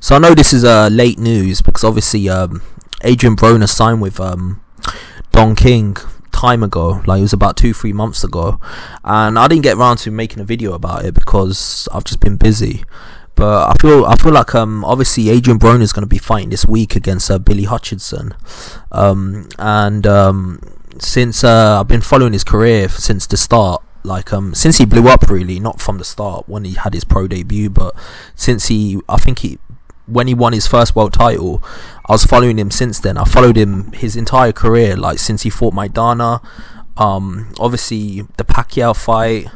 So I know this is late news because obviously Adrian Broner signed with Don King time ago, like it was about 2-3 months ago, and I didn't get around to making a video about it because I've just been busy. But I feel like obviously Adrian Broner is going to be fighting this week against Billy Hutchinson, and since I've been following his career since the start, like since he blew up, really, not from the start when he had his pro debut, but since when he won his first world title, I was following him since then. I followed him his entire career, like since he fought Maidana, obviously the Pacquiao fight,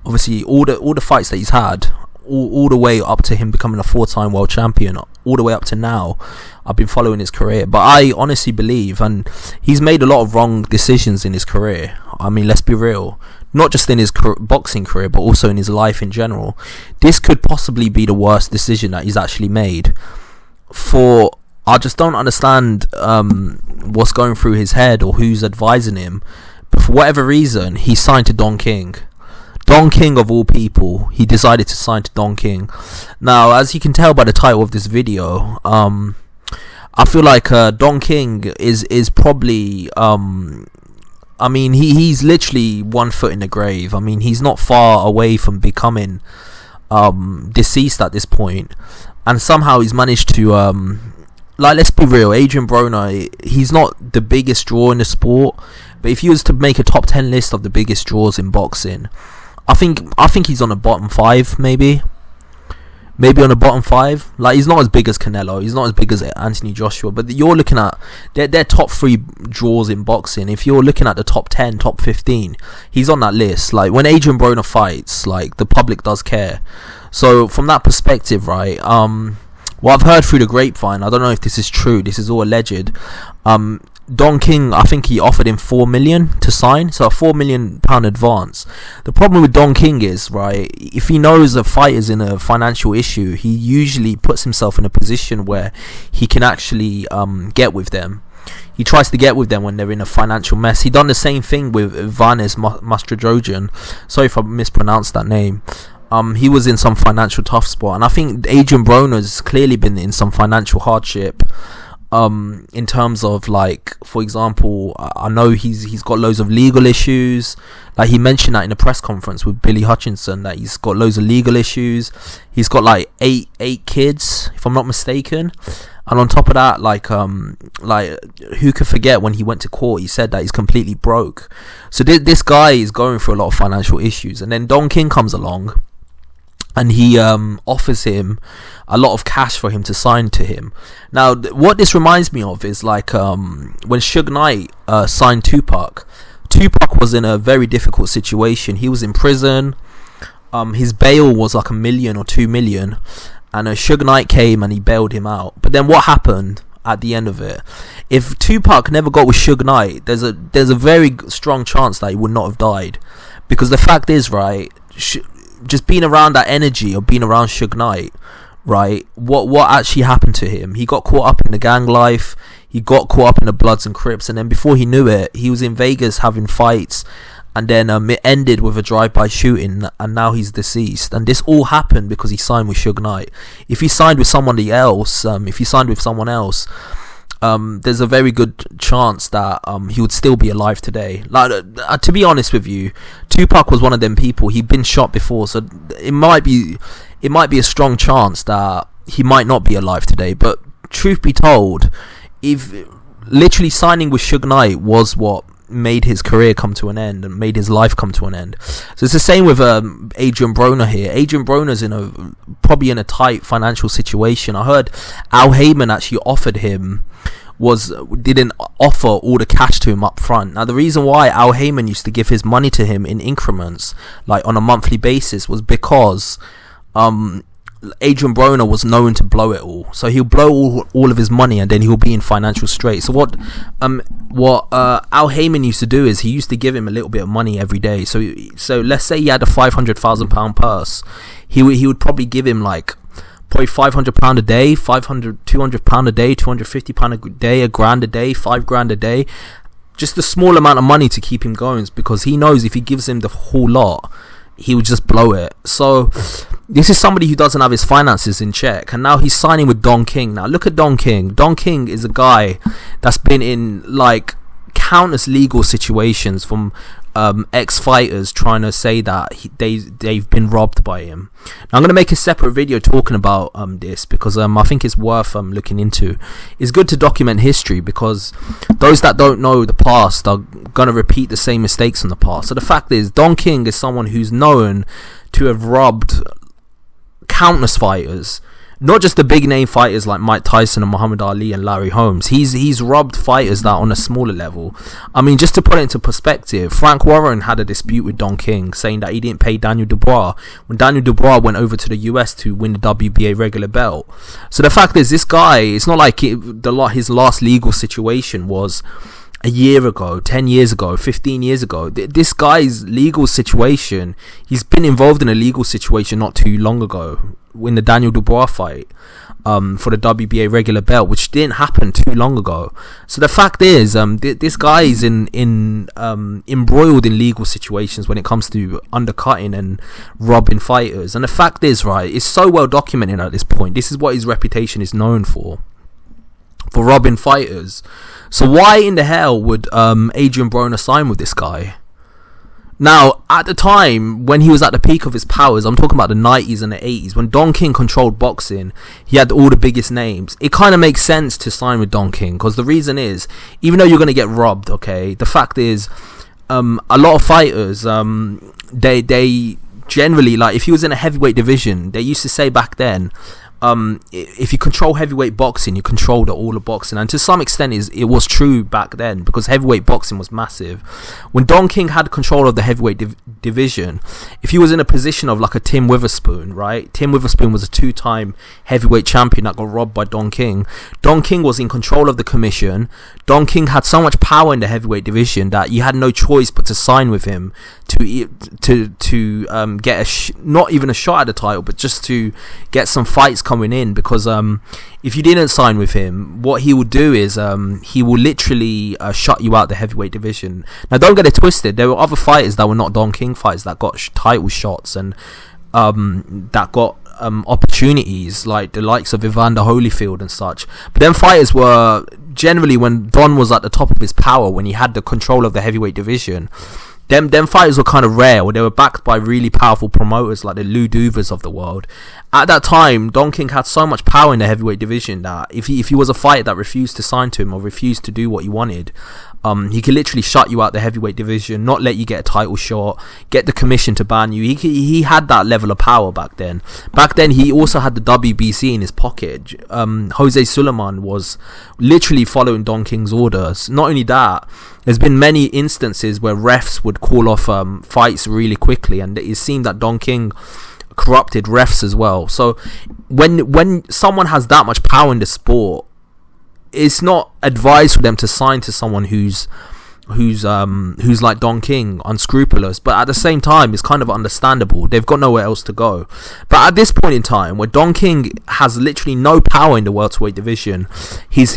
obviously all the fights that he's had, all the way up to him becoming a 4-time world champion, all the way up to now. I've been following his career, but I honestly believe, and he's made a lot of wrong decisions in his career. I mean, let's be real, not just in his boxing career, but also in his life in general. This could possibly be the worst decision that he's actually made. I just don't understand what's going through his head or who's advising him. But for whatever reason, he signed to Don King. Don King of all people, he decided to sign to Don King. Now, as you can tell by the title of this video, I feel like Don King is probably I mean, he's literally 1 foot in the grave. I mean, he's not far away from becoming deceased at this point, and somehow he's managed to like, let's be real, Adrian Broner, he's not the biggest draw in the sport, but if he was to make a top 10 list of the biggest draws in boxing, I think he's on the bottom 5, maybe on the bottom 5. Like, he's not as big as Canelo, he's not as big as Anthony Joshua, but you're looking at their top 3 draws in boxing. If you're looking at the top 10, top 15, he's on that list. Like, when Adrian Broner fights, like, the public does care. So from that perspective, right, what I've heard through the grapevine, I don't know if this is true, this is all alleged, Don King, I think he offered him 4 million to sign, so a £4 million advance. The problem with Don King is, right, if he knows a fighter's in a financial issue, he usually puts himself in a position where he can actually get with them. He tries to get with them when they're in a financial mess. He done the same thing with Vanes Mastrojogin. Sorry if I mispronounced that name. He was in some financial tough spot, and I think Adrian Broner's clearly been in some financial hardship. In terms of, like, for example, I know he's got loads of legal issues. Like, he mentioned that in a press conference with Billy Hutchinson, that he's got loads of legal issues. He's got like eight kids, if I'm not mistaken. And on top of that, like who could forget when he went to court, he said that he's completely broke. So this guy is going through a lot of financial issues, and then Don King comes along and he offers him a lot of cash for him to sign to him. Now, what this reminds me of is, like, when Suge Knight signed Tupac. Tupac was in a very difficult situation. He was in prison. His bail was like $1 million or $2 million, and Suge Knight came and he bailed him out. But then what happened at the end of it? If Tupac never got with Suge Knight, there's a very strong chance that he would not have died, because the fact is, right, just being around that energy of being around Suge Knight, right, what actually happened to him? He got caught up in the gang life, he got caught up in the Bloods and Crips, and then before he knew it, he was in Vegas having fights, and then it ended with a drive-by shooting, and now he's deceased. And this all happened because he signed with Suge Knight. If he signed with somebody else, there's a very good chance that he would still be alive today. Like, to be honest with you, Tupac was one of them people. He'd been shot before, so it might be a strong chance that he might not be alive today. But truth be told, if literally signing with Suge Knight was what made his career come to an end and made his life come to an end. So it's the same with Adrian Broner here. Adrian Broner's probably in a tight financial situation. I heard Al Heyman actually didn't offer all the cash to him up front. Now, the reason why Al Heyman used to give his money to him in increments, like on a monthly basis, was because Adrian Broner was known to blow it all. So he'll blow all of his money, and then he'll be in financial straits. So what Al Heyman used to do is he used to give him a little bit of money every day. So let's say he had a £500,000 purse, he would probably give him like probably £500 a day, £200 a day, £250 a day, £1,000 a day, £5,000 a day, just a small amount of money to keep him going, because he knows if he gives him the whole lot, he would just blow it. So This is somebody who doesn't have his finances in check, and now he's signing with Don King. Now look at Don King. Don King is a guy that's been in like countless legal situations from ex-fighters trying to say that they've been robbed by him. Now I'm going to make a separate video talking about this, because I think it's worth looking into. It's good to document history, because those that don't know the past are going to repeat the same mistakes in the past. So the fact is, Don King is someone who's known to have robbed countless fighters, not just the big name fighters like Mike Tyson and Muhammad Ali and Larry Holmes. He's robbed fighters that on a smaller level. I mean, just to put it into perspective, Frank Warren had a dispute with Don King, saying that he didn't pay Daniel Dubois when Daniel Dubois went over to the US to win the WBA regular belt. So the fact is, this guy, it's not like his last legal situation was a year ago, 10 years ago, 15 years ago. This guy's legal situation, he's been involved in a legal situation not too long ago in the Daniel Dubois fight for the WBA regular belt, which didn't happen too long ago. So the fact is, this guy is embroiled in legal situations when it comes to undercutting and robbing fighters. And the fact is, right, it's so well documented at this point. This is what his reputation is known for robbing fighters. So why in the hell would Adrian Broner sign with this guy? Now, at the time when he was at the peak of his powers, I'm talking about the 90s and the 80s, when Don King controlled boxing, he had all the biggest names. It kind of makes sense to sign with Don King, because the reason is, even though you're going to get robbed, okay, the fact is, a lot of fighters, they generally, like, if he was in a heavyweight division, they used to say back then, if you control heavyweight boxing, you control all of boxing. And to some extent it was true back then, because heavyweight boxing was massive. When Don King had control of the heavyweight division, if he was in a position of like a Tim Witherspoon, right? Tim Witherspoon was a 2-time heavyweight champion that got robbed by Don King. Don King was in control of the commission. Don King had so much power in the heavyweight division that you had no choice but to sign with him to get not even a shot at the title, but just to get some fights coming in. Because if you didn't sign with him, what he would do is he will literally shut you out the heavyweight division. Now don't get it twisted, there were other fighters that were not Don King fighters that got title shots and that got opportunities, like the likes of Evander Holyfield and such. But then fighters were generally, when Don was at the top of his power, when he had the control of the heavyweight division, them fighters were kind of rare, or they were backed by really powerful promoters like the Lou Duvers of the world. At that time, Don King had so much power in the heavyweight division that if he was a fighter that refused to sign to him or refused to do what he wanted, he could literally shut you out the heavyweight division, not let you get a title shot, get the commission to ban you. He had that level of power back then. Back then, he also had the WBC in his pocket. Jose Suleiman was literally following Don King's orders. Not only that, there's been many instances where refs would call off fights really quickly, and it seemed that Don King corrupted refs as well. So when someone has that much power in the sport, it's not advised for them to sign to someone who's like Don King, unscrupulous. But at the same time, it's kind of understandable. They've got nowhere else to go. But at this point in time, where Don King has literally no power in the welterweight division, he's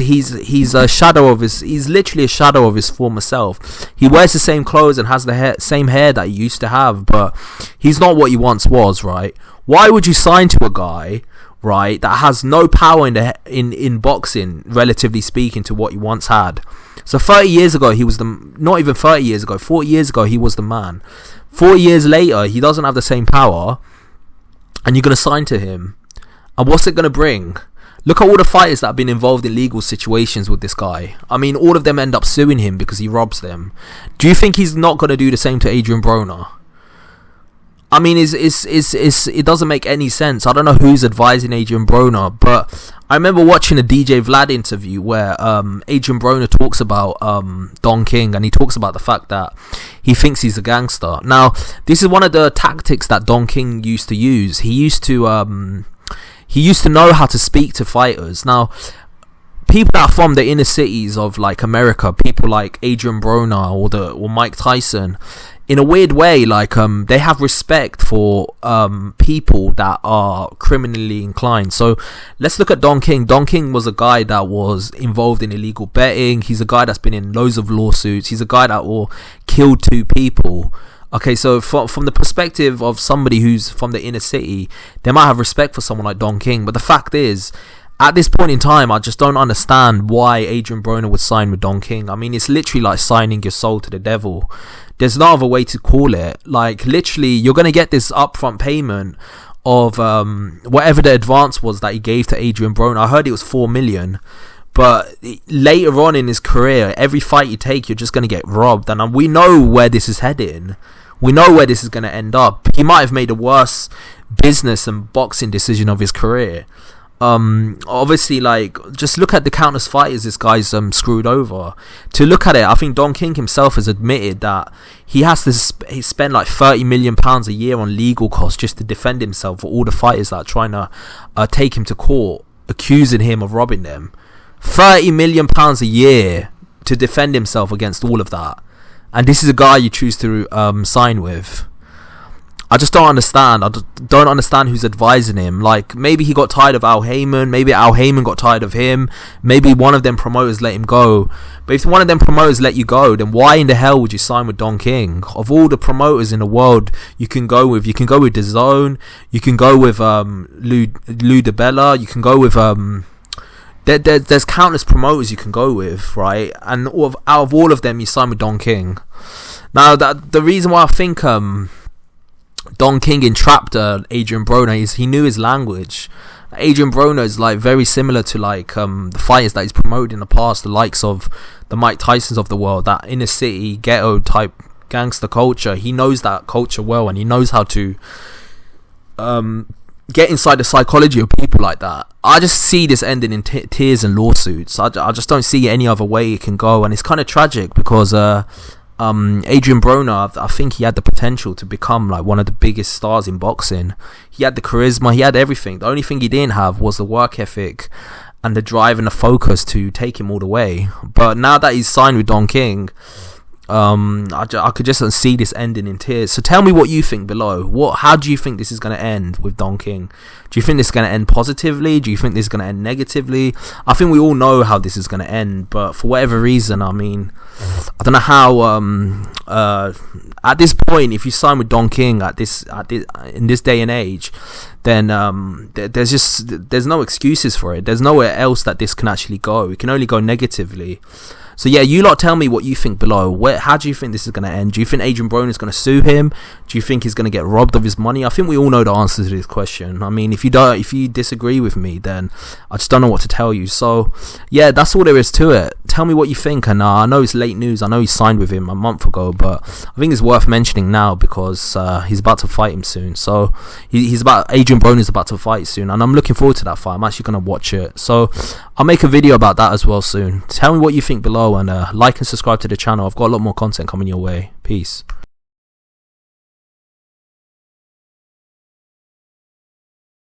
a shadow of his. He's literally a shadow of his former self. He wears the same clothes and has the same hair that he used to have, but he's not what he once was. Right? Why would you sign to a guy, right, that has no power in boxing, relatively speaking, to what he once had? So 30 years ago, he was not even 30 years ago, 40 years ago, he was the man. 40 years later, he doesn't have the same power, and you're going to sign to him. And what's it going to bring? Look at all the fighters that have been involved in legal situations with this guy. I mean, all of them end up suing him because he robs them. Do you think he's not going to do the same to Adrian Broner? I mean, it doesn't make any sense. I don't know who's advising Adrian Broner, but I remember watching a DJ Vlad interview where Adrian Broner talks about Don King, and he talks about the fact that he thinks he's a gangster. Now, this is one of the tactics that Don King used to use. He used to know how to speak to fighters. Now, people that are from the inner cities of like America, people like Adrian Broner or Mike Tyson, in a weird way, like they have respect for people that are criminally inclined. So let's look at Don King. Don King was a guy that was involved in illegal betting. He's a guy that's been in loads of lawsuits. He's a guy that killed 2 people. Okay, so from the perspective of somebody who's from the inner city, they might have respect for someone like Don King. But the fact is, at this point in time, I just don't understand why Adrian Broner would sign with Don King. I mean, it's literally like signing your soul to the devil. There's no other way to call it. Like, literally, you're going to get this upfront payment of whatever the advance was that he gave to Adrian Broner. I heard it was 4 million. But later on in his career, every fight you take, you're just going to get robbed. And we know where this is heading. We know where this is going to end up. He might have made a worse business and boxing decision of his career. Obviously, like, just look at the countless fighters this guy's screwed over. To look at it, I think Don King himself has admitted that he has to spend like £30 million a year on legal costs just to defend himself for all the fighters that are trying to take him to court, accusing him of robbing them. £30 million a year to defend himself against all of that, and this is a guy you choose to sign with. I just don't understand. I don't understand who's advising him. Like, maybe he got tired of Al Heyman. Maybe Al Heyman got tired of him. Maybe one of them promoters let him go. But if one of them promoters let you go, then why in the hell would you sign with Don King? Of all the promoters in the world you can go with DAZN. You can go with Lou DiBella. You can go with there's countless promoters you can go with, right? And out of all of them, you sign with Don King. Now, the reason why I think Don King entrapped Adrian Broner is he knew his language. Adrian Broner is like very similar to like the fighters that he's promoted in the past, the likes of the Mike Tysons of the world, that inner city ghetto type gangster culture. He knows that culture well, and he knows how to get inside the psychology of people like that. I just see this ending in tears and lawsuits. I just don't see any other way it can go, and it's kind of tragic because Adrian Broner, I think he had the potential to become like one of the biggest stars in boxing. He had the charisma, he had everything. The only thing he didn't have was the work ethic and the drive and the focus to take him all the way. But now that he's signed with Don King, I could just see this ending in tears. So tell me what you think below. How do you think this is going to end with Don King? Do you think this is going to end positively? Do you think this is going to end negatively? I think we all know how this is going to end, but for whatever reason, I mean, I don't know how. At this point, if you sign with Don King in this day and age, then there's no excuses for it. There's nowhere else that this can actually go. It can only go negatively. So yeah, you lot tell me what you think below. How do you think this is going to end? Do you think Adrian Broner is going to sue him? Do you think he's going to get robbed of his money? I think we all know the answer to this question. I mean, if you disagree with me, then I just don't know what to tell you. So yeah, that's all there is to it. Tell me what you think. And I know it's late news. I know he signed with him a month ago, but I think it's worth mentioning now because he's about to fight him soon. So Adrian Broner is about to fight soon, and I'm looking forward to that fight. I'm actually going to watch it. So I'll make a video about that as well soon. Tell me what you think below, and like and subscribe to the channel. I've got a lot more content coming your way. Peace.